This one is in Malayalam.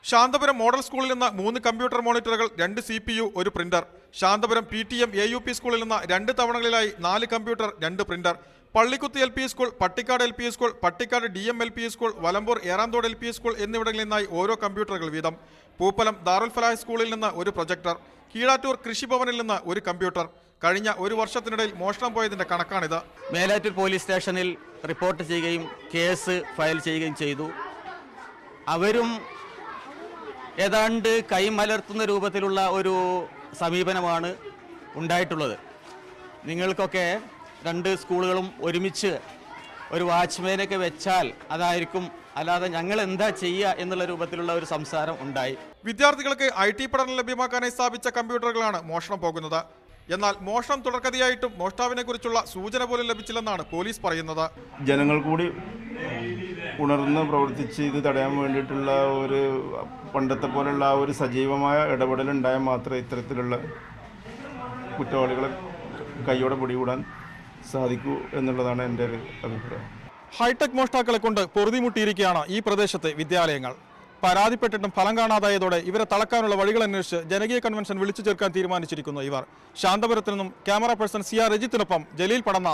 ശാന്തപുരം മോഡൽ സ്കൂളിൽ നിന്ന് 3 കമ്പ്യൂട്ടർ മോണിറ്ററുകൾ, 2 CPU, 1 printer. Santhapuram PTM AUP സ്കൂളിൽ നിന്ന് 2 തവണകളിലായി 4 computer, 2 printer. Pallikkuth LP school, Pattikkad LP school, Pattikkad DM LP school, Valamboor Eranthode LP school എന്നിവിടങ്ങളിൽ നിന്നായി ഓരോ കമ്പ്യൂട്ടറുകൾ വീതം. പൂപ്പലം ദാറുൽ ഫലാഹ് സ്കൂളിൽ നിന്ന് 1 പ്രൊജക്ടർ. കീഴാറ്റൂർ കൃഷിഭവനിൽ നിന്ന് 1 കമ്പ്യൂട്ടർ. കഴിഞ്ഞ ഒരു വർഷത്തിനിടയിൽ മോഷണം പോയതിന്റെ കണക്കാണിത്. മേലാറ്റൂർ പോലീസ് സ്റ്റേഷനിൽ റിപ്പോർട്ട് ചെയ്യുകയും കേസ് ഫയൽ ചെയ്യുകയും ചെയ്തു. അവരും ഏതാണ്ട് കൈമലർത്തുന്ന രൂപത്തിലുള്ള ഒരു സമീപനമാണ് ഉണ്ടായിട്ടുള്ളത്. നിങ്ങൾക്കൊക്കെ 2 സ്കൂളുകളും ഒരുമിച്ച് ഒരു വാച്ച്മാനൊക്കെ വെച്ചാൽ അതായിരിക്കും, അല്ലാതെ ഞങ്ങൾ എന്താ ചെയ്യുക എന്നുള്ള രൂപത്തിലുള്ള ഒരു സംസാരം ഉണ്ടായി. വിദ്യാർത്ഥികൾക്ക് IT പഠനം ലഭ്യമാക്കാനായി സ്ഥാപിച്ച കമ്പ്യൂട്ടറുകളാണ് മോഷണം പോകുന്നത്. എന്നാൽ മോഷണം തുടർക്കഥയായിട്ടും മോഷ്ടാവിനെ കുറിച്ചുള്ള സൂചന പോലും ലഭിച്ചില്ലെന്നാണ് പോലീസ് പറയുന്നത്. ജനങ്ങൾ കൂടി ഉണർന്ന് പ്രവർത്തിച്ച് ഇത് തടയാൻ വേണ്ടിയിട്ടുള്ള ഒരു പണ്ടത്തെ പോലുള്ള ഒരു സജീവമായ ഇടപെടലുണ്ടായാൽ മാത്രമേ ഇത്തരത്തിലുള്ള കുറ്റവാളികളെ കൈയോടെ പിടികൂടാൻ സാധിക്കൂ എന്നുള്ളതാണ് എൻ്റെ ഒരു അഭിപ്രായം. ഹൈടെക് മോഷ്ടാക്കളെ കൊണ്ട് പൊറുതിമുട്ടിയിരിക്കുകയാണ് ഈ പ്രദേശത്തെ വിദ്യാലയങ്ങൾ. പരാതിപ്പെട്ടിട്ടും ഫലം കാണാതായതോടെ ഇവരെ തളക്കാനുള്ള വഴികൾ അന്വേഷിച്ച് ജനകീയ കൺവെൻഷൻ വിളിച്ചു ചേർക്കാൻ തീരുമാനിച്ചിരിക്കുന്നു ഇവർ. ശാന്തപുരത്തു നിന്നും ക്യാമറ പേഴ്സൺ CR രജിത്തിനൊപ്പം ജലീൽ പടന്ന.